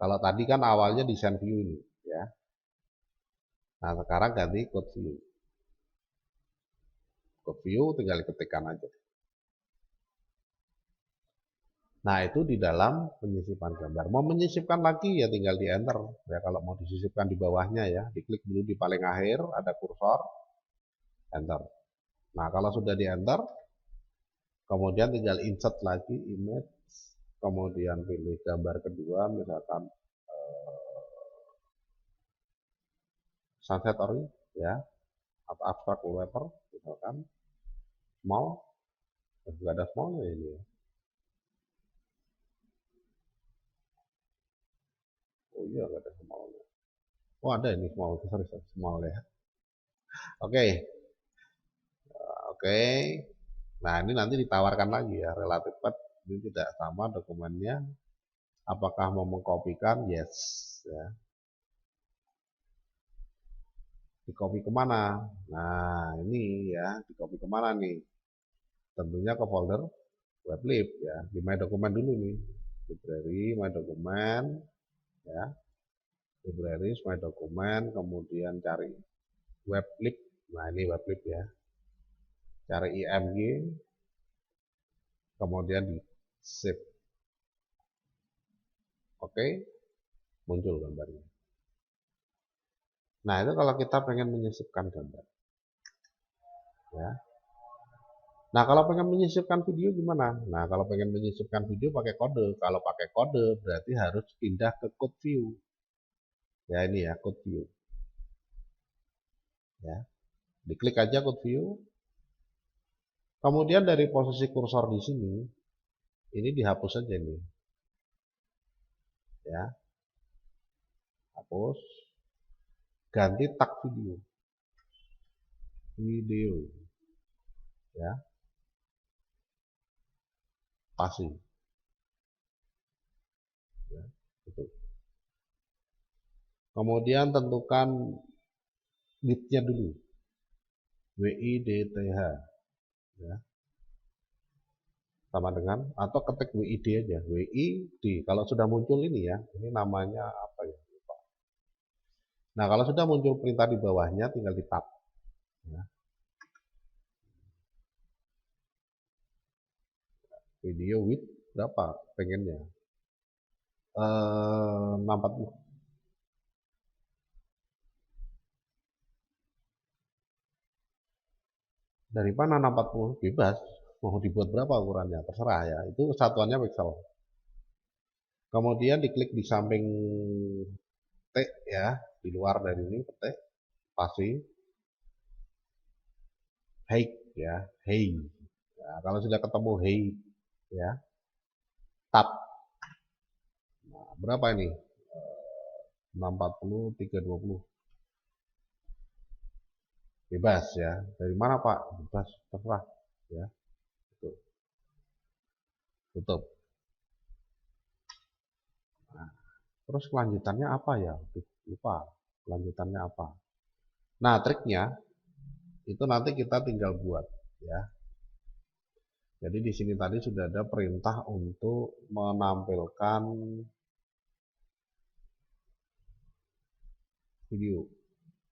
Kalau tadi kan awalnya desain view ini, ya. Nah, sekarang ganti code view. code view, tinggal ketikkan aja. Nah, itu di dalam penyisipan gambar. Mau menyisipkan lagi ya tinggal di enter. Ya, kalau mau disisipkan di bawahnya ya, diklik dulu di paling akhir, ada kursor, enter. Nah, kalau sudah di enter, kemudian tinggal insert lagi image, kemudian pilih gambar kedua, misalkan sunset ori, ya, atau abstract wallpaper, misalkan small, juga ada smallnya ini ya. Oh iya, nggak ada smallnya. Oh ada ini small, sorry, small ya. Oke, oke. Nah ini nanti ditawarkan lagi ya, relative path ini tidak sama dokumennya. Apakah mau mengkopikan? Yes. Ya. Di copy kemana? Nah ini ya, di copy kemana nih? Tentunya ke folder weblib ya, di my dokumen dulu nih. Library, my dokumen, ya. Library, my dokumen, kemudian cari weblib. Nah ini weblib ya. Cari img, kemudian di save. Oke, muncul gambarnya. Nah itu kalau kita pengen menyisipkan gambar, ya. Nah kalau pengen menyisipkan video gimana? Nah kalau pengen menyisipkan video pakai kode. Kalau pakai kode berarti harus pindah ke code view. Ya ini ya code view. Ya, diklik aja code view. Kemudian dari posisi kursor di sini, ini dihapus saja nih. Ya, hapus. Ganti tag video. Video. Ya, pasti. Ya, itu. Kemudian tentukan width-nya dulu. WIDTH. Ya. Sama dengan, atau ketik WID aja. WID. Kalau sudah muncul ini ya, ini namanya apa ya? Nah, kalau sudah muncul perintah di bawahnya, tinggal di tab. Ya. Video width berapa pengennya? 640. Dari mana 640? Bebas. Mau dibuat berapa ukurannya? Terserah ya. Itu satuannya pixel. Kemudian diklik di samping T ya, di luar dari ini T, spasi, height ya, height. Ya, kalau sudah ketemu height ya, tab. Nah, berapa ini? 640, 320. Bebas ya. Dari mana Pak? Bebas, terserah ya. Tutup. Nah, terus kelanjutannya apa ya? Lupa. Kelanjutannya apa? Nah, triknya itu nanti kita tinggal buat ya. Jadi di sini tadi sudah ada perintah untuk menampilkan video.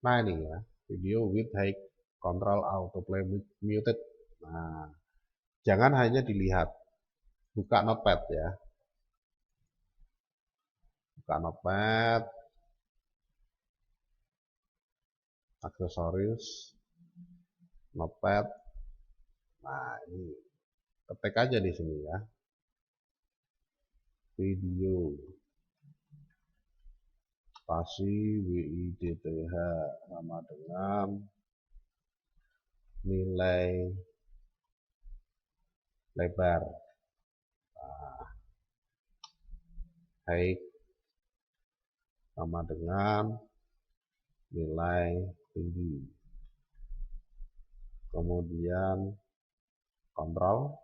Nah ini ya, video with high control autoplay muted. Nah, jangan hanya dilihat, buka notepad ya. Buka notepad, aksesoris, notepad. Nah ini ketik aja di sini ya. Video spasi WIDTH sama dengan nilai lebar, height sama dengan nilai tinggi, kemudian kontrol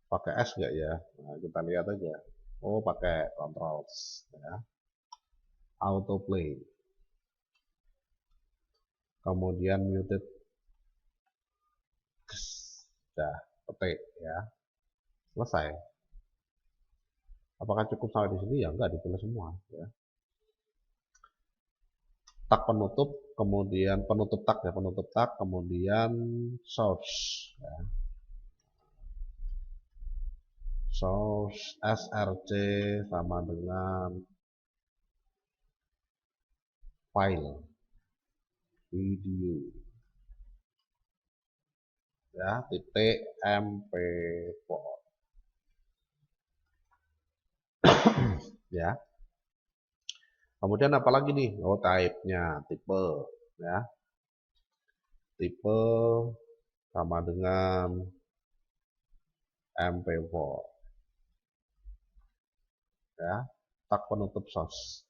pakai S nggak ya? Nah, kita lihat aja. Oh pakai kontrol ya. Autoplay, kemudian muted. Sudah petik ya, selesai. Apakah cukup sampai di sini? Ya enggak, ditulis semua ya. Tak penutup kemudian penutup tag ya, penutup tag, kemudian source ya. Source src sama dengan file video ya, titik mp4 ya. Kemudian apalagi nih? Oh, type-nya, tipe ya. Tipe sama dengan mp4 ya. Tag penutup source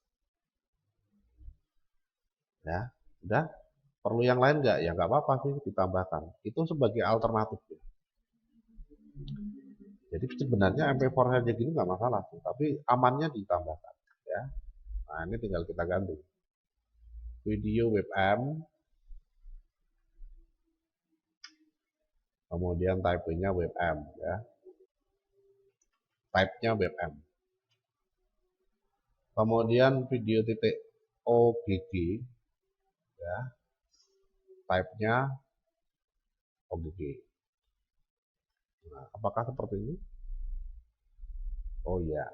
ya. Udah, perlu yang lain nggak? Ya nggak apa-apa sih ditambahkan. Itu sebagai alternatif ya. Jadi sebenarnya mp4 saja gini nggak masalah sih, tapi amannya ditambahkan ya. Nah, ini tinggal kita ganti. Video webm, kemudian type-nya webm ya. Type-nya webm. Kemudian video titik ogg ya. Type-nya ogg. Nah, apakah seperti ini? Oh iya,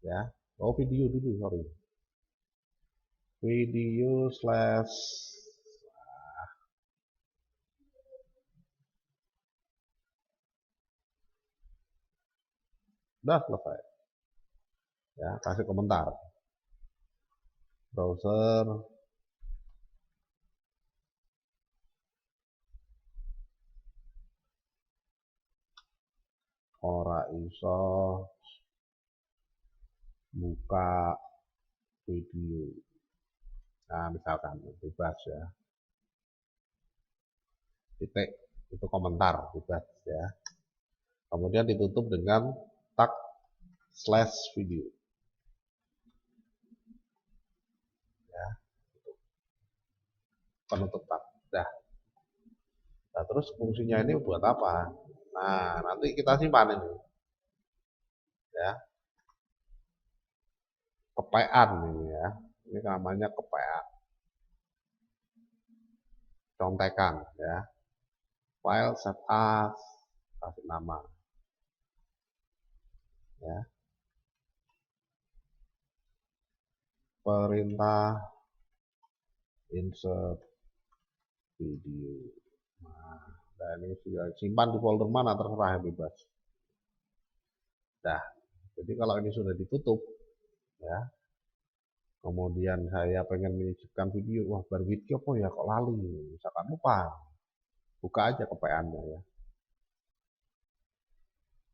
ya. Oh, video dulu, sorry. Video slash udah selesai. Ya, kasih komentar. Browser ora iso buka video. Nah, misalkan bebas ya. Titik itu komentar bebas ya. Kemudian ditutup dengan tag slash video. Ya. Penutup tag. Dah. Nah, terus fungsinya ini buat apa? Nah, nanti kita simpan ini. Ya. Kepean ini ya. Ini namanya kepean. Contekan ya. File set as, kasih nama. Ya. Perintah insert video. Nah, dan ini sudah simpan di folder mana terserah ya, bebas. Dah. Jadi kalau ini sudah ditutup ya. Kemudian saya pengen menyisipkan video, wah bervideo apa ya kok lali, misalkan lupa, buka aja kepeannya ya.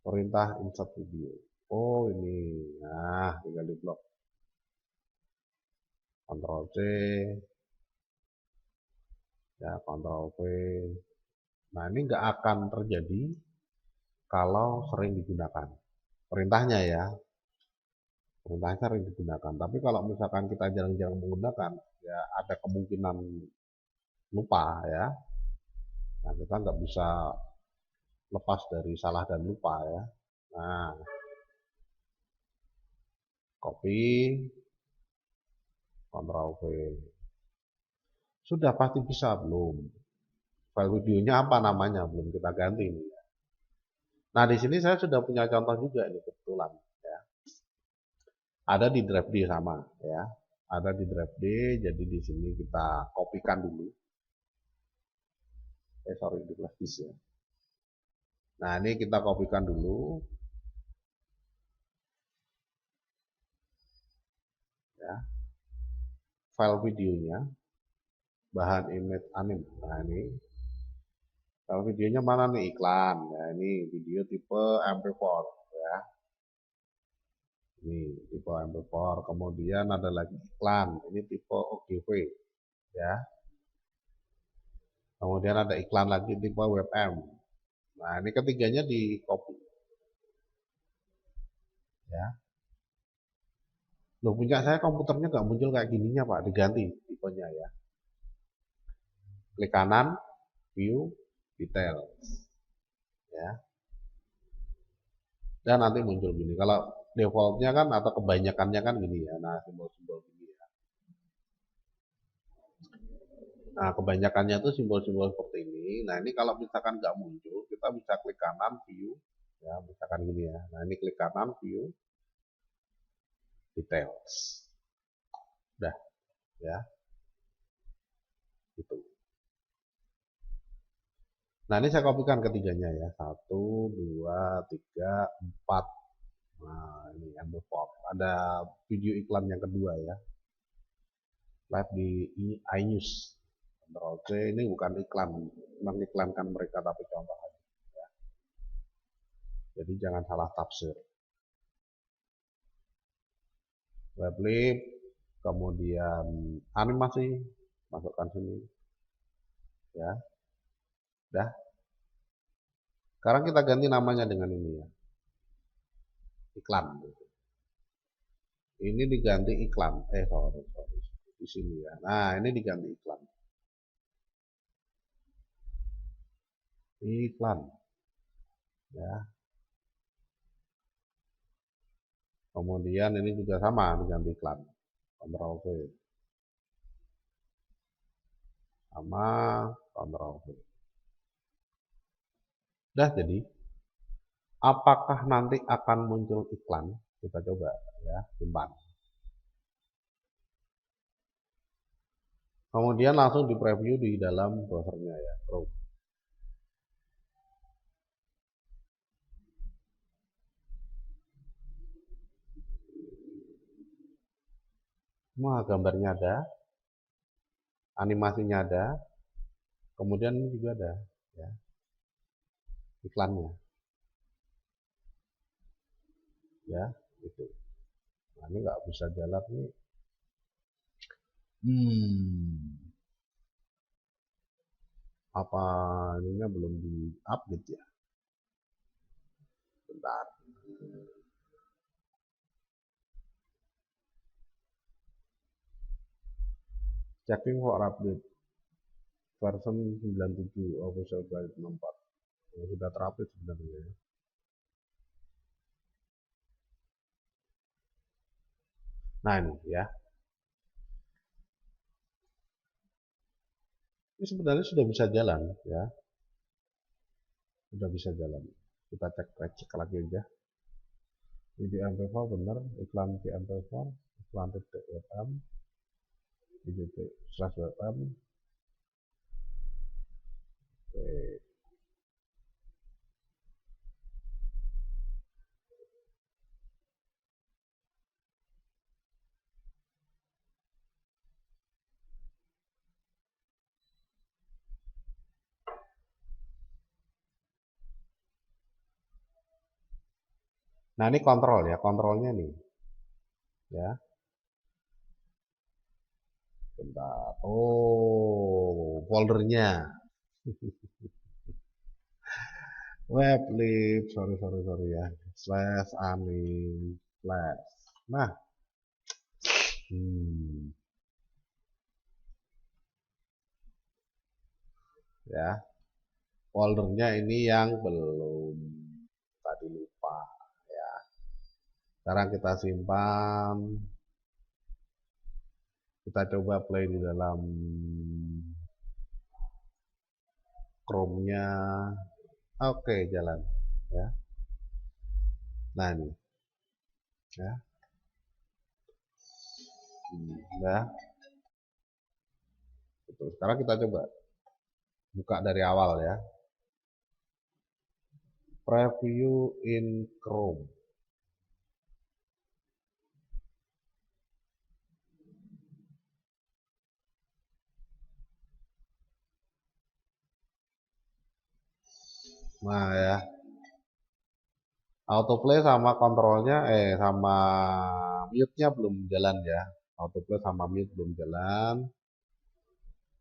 Perintah insert video. Oh ini, nah tinggal di blok. Ctrl C, ya Ctrl V. Nah ini nggak akan terjadi kalau sering digunakan. Perintahnya ya, perintahnya sering digunakan. Tapi kalau misalkan kita jarang-jarang menggunakan, ya ada kemungkinan lupa ya. Nah kita nggak bisa lepas dari salah dan lupa ya. Nah, copy, Ctrl V. Sudah pasti bisa belum? File videonya apa namanya? Belum kita ganti nih. Nah, di sini saya sudah punya contoh juga ini kebetulan ya. Ada di drive D sama ya. Ada di drive D, jadi di sini kita kopikan dulu. Sorry, di flash disk ya. Nah, ini kita kopikan dulu. Ya. File videonya, bahan image anime. Nah, ini kalau videonya mana nih, iklan. Nah, ini video tipe MP4 ya. Ini tipe MP4. Kemudian ada lagi iklan. Ini tipe OGV ya. Kemudian ada iklan lagi tipe WebM. Nah, ini ketiganya di copy. Ya. Loh, punya saya komputernya nggak muncul kayak gininya, Pak. Diganti tipenya ya. Klik kanan, view, details. Ya. Dan nanti muncul gini. Kalau defaultnya kan atau kebanyakannya kan gini ya. Nah, simbol-simbol gini ya. Nah, kebanyakannya itu simbol-simbol seperti ini. Nah, ini kalau misalkan nggak muncul, kita bisa klik kanan view, ya, misalkan gini ya. Nah, ini klik kanan view details. Udah, ya, gitu. Nah, ini saya kopikan ketiganya ya. 1, 2, 3, 4. Nah, ini envelope. Ada video iklan yang kedua ya. Live di iNews. Ctrl C, ini bukan iklan, mengiklankan mereka tapi contoh aja. Ya. Jadi jangan salah tafsir. Weblib, kemudian animasi, masukkan sini. Ya, dah. Sekarang kita ganti namanya dengan ini ya. Iklan. Ini diganti iklan. Sorry. Di sini ya. Nah, ini diganti iklan. Iklan. Ya. Kemudian ini juga sama diganti iklan. Ctrl V. Sama Ctrl V. Dah jadi. Apakah nanti akan muncul iklan? Kita coba ya, simpan. Kemudian langsung di preview di dalam browsernya ya, Chrome. Semua gambarnya ada, animasinya ada, kemudian ini juga ada ya, iklannya. Ya, itu. Nah, ini nggak bisa jalan nih. Apa ininya belum di-update ya? Bentar. Checking for update version 97 official guide 64. Sudah terupdate sebenarnya ya. Nah, ini ya. Ini sebenarnya sudah bisa jalan ya. Sudah bisa jalan. Kita cek lagi aja. Video MP4 benar, iklan di MP4, iklan .wm, video /wm. Oke. Nah, ini kontrol ya, kontrolnya nih. Ya. Bentar. Oh, foldernya. Weblib, sorry ya. /anim flash. Nah, ya, foldernya ini yang belum tadi lupa ya. Sekarang kita simpan. Kita coba play di dalam Chrome-nya. Oke, jalan ya. Nah, ini ya. Nah, betul. Sekarang kita coba buka dari awal ya. Preview in Chrome. Nah ya, autoplay sama kontrolnya sama mute-nya belum jalan ya. Autoplay sama mute belum jalan.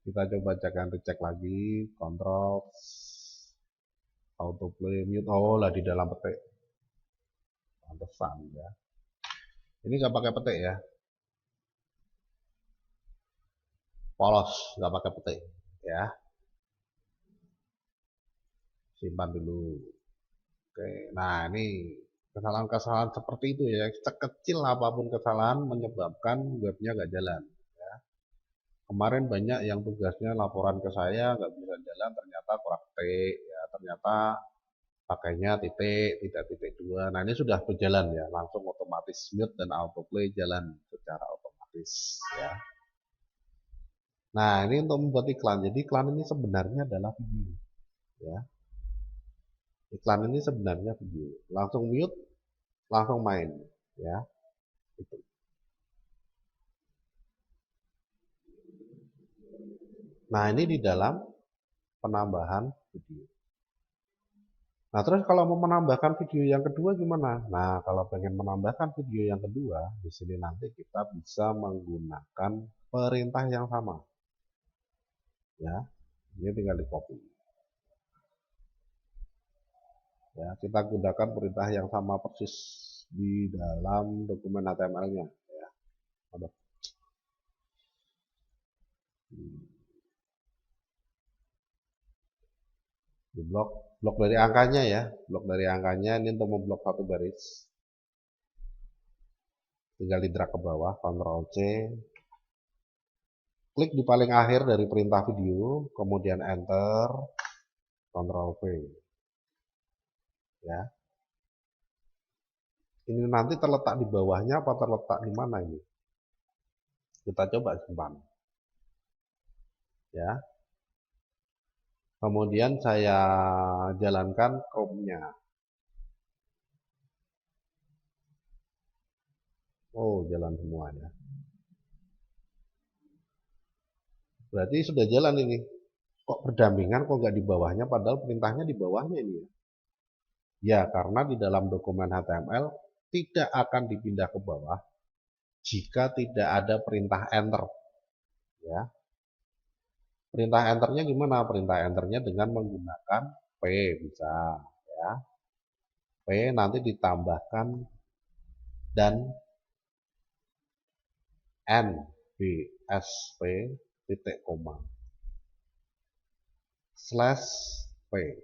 Kita coba cek lagi, kontrol autoplay mute. Oh lah di dalam petik. Pantesan ya. Ini nggak pakai petik ya. Polos, nggak pakai petik ya. Simpan dulu. Oke, nah ini kesalahan-kesalahan seperti itu ya, sekecil apapun kesalahan menyebabkan webnya nggak jalan ya. kemarin banyak yang tugasnya laporan ke saya nggak bisa jalan, ternyata kurang ketik ya, ternyata pakainya titik, tidak titik dua. Nah ini sudah berjalan ya, langsung otomatis mute dan autoplay jalan secara otomatis ya. Nah ini untuk membuat iklan. Jadi iklan ini sebenarnya adalah video ya. Iklan ini sebenarnya video. Langsung mute, langsung main ya. Itu. Nah ini di dalam penambahan video. Nah, terus kalau mau menambahkan video yang kedua gimana? Nah, kalau pengen menambahkan video yang kedua, di sini nanti kita bisa menggunakan perintah yang sama. Ya, ini tinggal di copy. Ya, kita gunakan perintah yang sama persis di dalam dokumen HTML-nya. Ya. Di blok dari angkanya ya, blok dari angkanya ini untuk memblok satu baris. Tinggal di drag ke bawah, Ctrl C, klik di paling akhir dari perintah video, kemudian enter, Ctrl V. Ya. Ini nanti terletak di bawahnya apa terletak di mana ini? Kita coba simpan. Ya. Kemudian saya jalankan Chrome-nya. Oh, jalan semua ya. Berarti sudah jalan ini. Kok berdampingan, kok nggak di bawahnya, padahal perintahnya di bawahnya ini ya. Ya, karena di dalam dokumen HTML tidak akan dipindah ke bawah jika tidak ada perintah enter. Ya. Perintah enternya gimana? Perintah enternya dengan menggunakan P bisa. Ya. P nanti ditambahkan dan N B S P titik koma slash P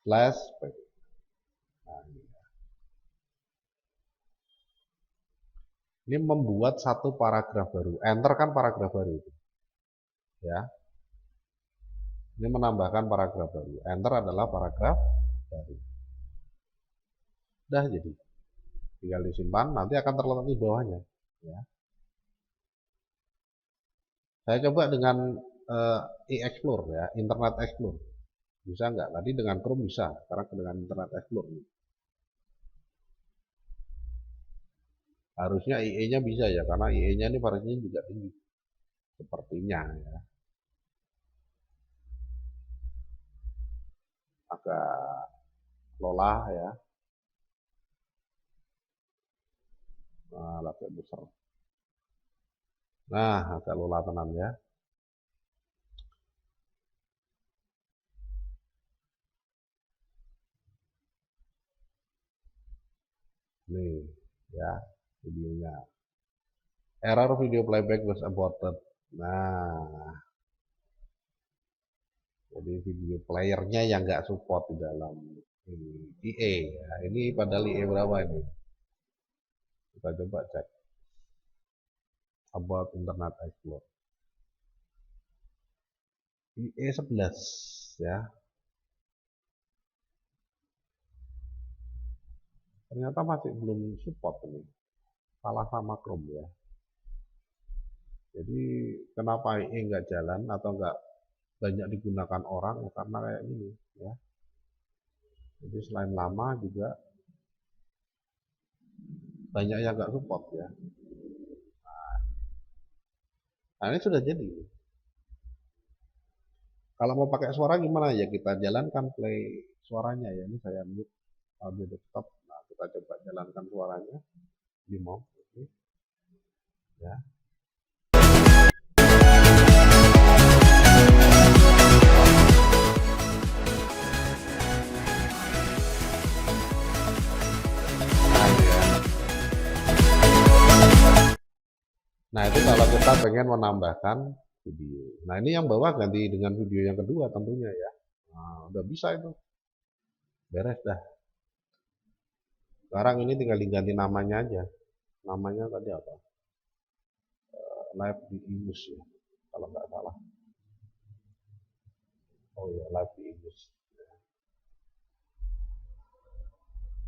slash P. Nah, ini membuat satu paragraf baru. Enter kan paragraf baru. Ya. Ini menambahkan paragraf baru. Enter adalah paragraf baru. Udah jadi. Tinggal disimpan, nanti akan terletak di bawahnya. Ya. Saya coba dengan e-explore ya, Internet Explorer. Bisa nggak? Tadi dengan Chrome bisa, sekarang dengan Internet Explorer. Harusnya IE-nya bisa ya, karena IE-nya ini variasinya juga tinggi. Sepertinya ya. Agak lelah ya. Nah, agak besar. Nah, agak lelah tenan ya. Nih, ya, videonya. Error video playback was aborted. Nah, jadi video playernya yang nggak support di dalam ini IE. Ya, ini padahal IE berapa ini? Kita coba cek. About Internet Explorer. IE 11 ya. Ternyata masih belum support ini. Salah sama Chrome ya. Jadi kenapa IE nggak jalan atau nggak banyak digunakan orang ya karena kayak ini ya. Jadi selain lama juga banyak yang nggak support ya. Nah ini sudah jadi. Kalau mau pakai suara gimana ya kita jalankan play suaranya ya. Ini saya mute audio desktop. Nah kita coba jalankan suaranya di mouse. Oke. Ya. Nah itu kalau kita pengen menambahkan video. Nah ini yang bawah ganti dengan video yang kedua tentunya ya. Nah, udah bisa itu. Beres dah. Sekarang ini tinggal diganti namanya aja. Namanya tadi apa? live di Inus ya, kalau nggak salah. Oh ya, live di Inus.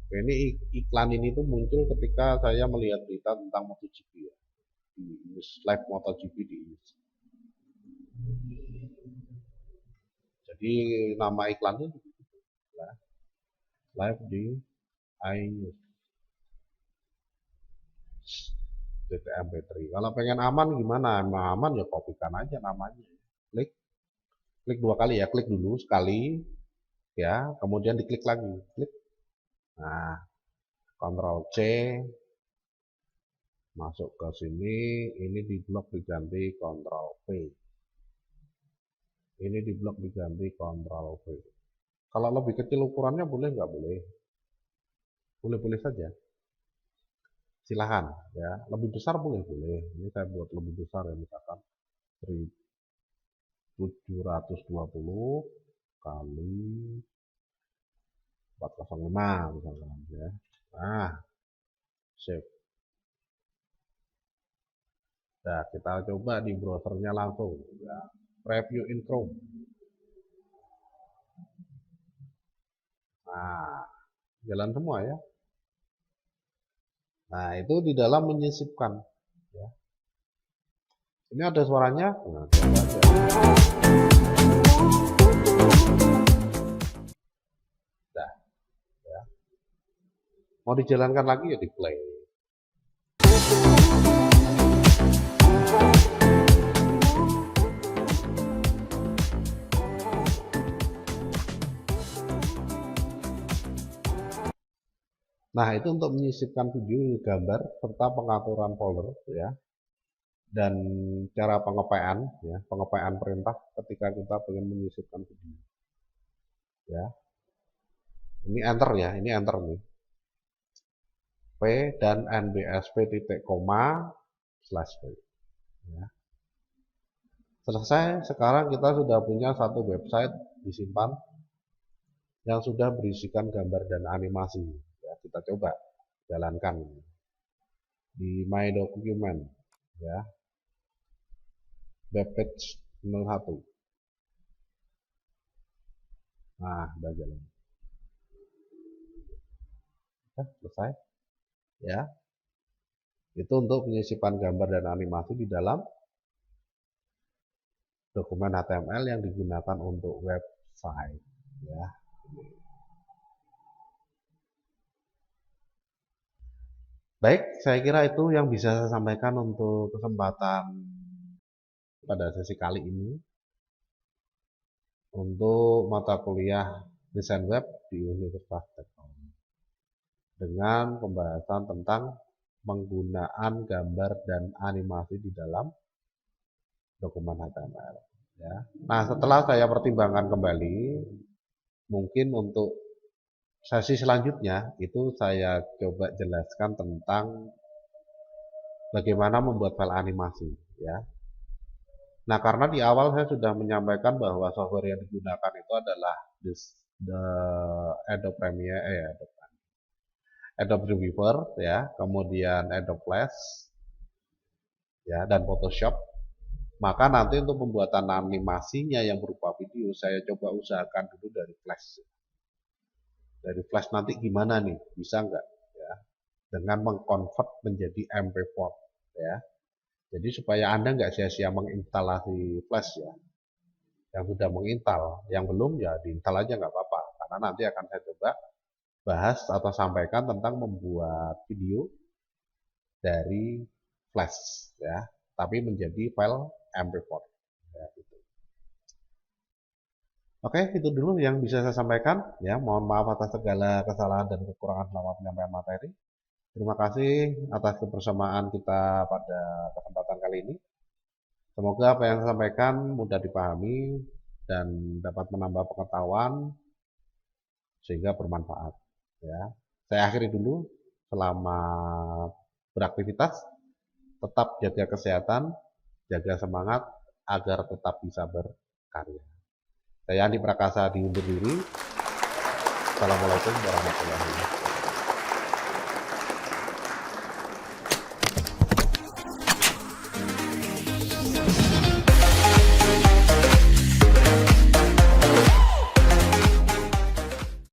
Ini iklan ini tuh muncul ketika saya melihat berita tentang MotoGP ya, di Inus, live MotoGP di Inus. Jadi nama iklannya ya, live di Inus. DTMP3. Kalau pengen aman gimana? Aman ya kopikan aja namanya. Klik 2 kali ya, klik dulu sekali ya, kemudian diklik lagi, klik. Nah, Ctrl C, masuk ke sini, ini di blok diganti Ctrl V. Ini di blok diganti Ctrl V. Kalau lebih kecil ukurannya boleh nggak boleh? Boleh-boleh saja. Silahkan ya, lebih besar boleh. Ini saya buat lebih besar ya, misalkan 720 kali 405 misalkan ya. Nah, save. Nah, kita coba di browsernya langsung ya. Preview in Chrome. Nah, jalan semua ya. Nah, itu di dalam menyisipkan ya. Ini ada suaranya. Nah, coba aja. Nah, ya. Mau dijalankan lagi ya di play. Nah, itu untuk menyisipkan video, gambar, serta pengaturan folder ya. Dan cara pengepaian ya, pengepaian perintah ketika kita ingin menyisipkan video. Ya. Ini enter ya, ini enter nih. P dan NBSP titik koma slash P. Ya. Selesai, sekarang kita sudah punya satu website disimpan yang sudah berisikan gambar dan animasi. Ya, kita coba jalankan di My Document ya, webpage 01. Nah, udah jalan. Selesai ya. Itu untuk penyisipan gambar dan animasi di dalam dokumen HTML yang digunakan untuk website ya. Baik, saya kira itu yang bisa saya sampaikan untuk kesempatan pada sesi kali ini untuk mata kuliah desain web di Universitas Teknologi dengan pembahasan tentang penggunaan gambar dan animasi di dalam dokumen HTML ya. Nah, setelah saya pertimbangkan kembali, mungkin untuk sesi selanjutnya itu saya coba jelaskan tentang bagaimana membuat file animasi ya. Nah, karena di awal saya sudah menyampaikan bahwa software yang digunakan itu adalah Adobe Premiere, Adobe Reaper ya, kemudian Adobe Flash ya, dan Photoshop. Maka nanti untuk pembuatan animasinya yang berupa video saya coba usahakan dulu dari Flash. Dari Flash nanti gimana nih, bisa nggak ya, dengan mengkonvert menjadi MP4 ya. Jadi supaya Anda nggak sia-sia menginstalasi Flash ya. Yang sudah menginstal, yang belum ya diinstal aja nggak apa-apa, karena nanti akan saya coba bahas atau sampaikan tentang membuat video dari Flash ya, tapi menjadi file MP4 ya, gitu. Oke, itu dulu yang bisa saya sampaikan ya. Mohon maaf atas segala kesalahan dan kekurangan selama penyampaian materi. Terima kasih atas kebersamaan kita pada kesempatan kali ini. Semoga apa yang saya sampaikan mudah dipahami dan dapat menambah pengetahuan sehingga bermanfaat ya. Saya akhiri dulu. Selamat beraktivitas, tetap jaga kesehatan, jaga semangat agar tetap bisa berkarya. Saya Andi Prakasa diundur diri. Assalamualaikum warahmatullahi wabarakatuh.